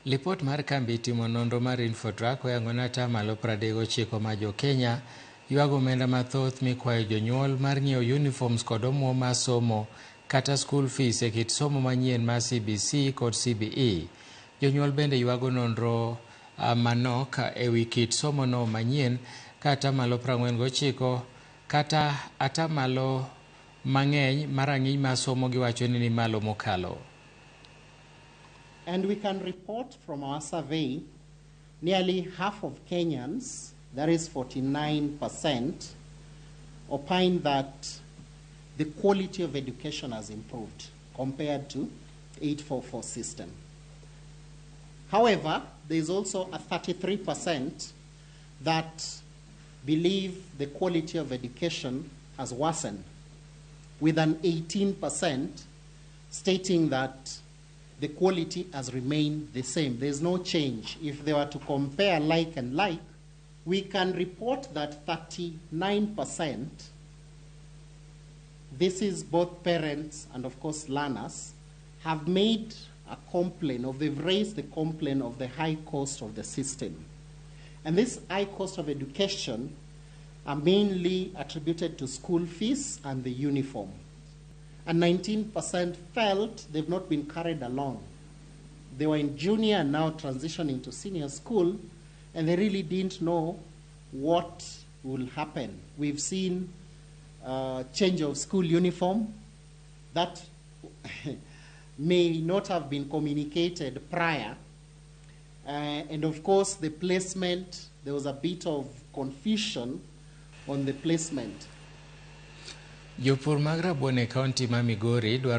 Lipot mar kambi timo nonro mar Infotrack oyango ni atamalo 39 ma jo Kenya ywago omenda mathoth mikwayo jonyuol mar ng'iewo uniforms kod omuom mar somo kata school fees e kit somo manyien mar CBC kod CBE. Jonyuol bende ywago nonro manok e wi kit somo no manyien ka atamalo 49 kata atamalo mang'eny mar rang'iny mar somo giwacho ni malo mokalo. And we can report from our survey, nearly half of Kenyans, that is 49%, opine that the quality of education has improved compared to 844 system. However, there is also a 33% that believe the quality of education has worsened, with an 18% stating that the quality has remained the same. There's no change. If they were to compare like and like, we can report that 39%, this is both parents and of course learners, have made a complaint, or they've raised the complaint of the high cost of the system. And this high cost of education are mainly attributed to school fees and the uniform. And 19% felt they've not been carried along. They were in junior and now transitioning to senior school, and they really didn't know what will happen. We've seen change of school uniform that may not have been communicated prior. And of course, the placement, there was a bit of confusion on the placement. Jopur mag rabuon e kaunti ma Migori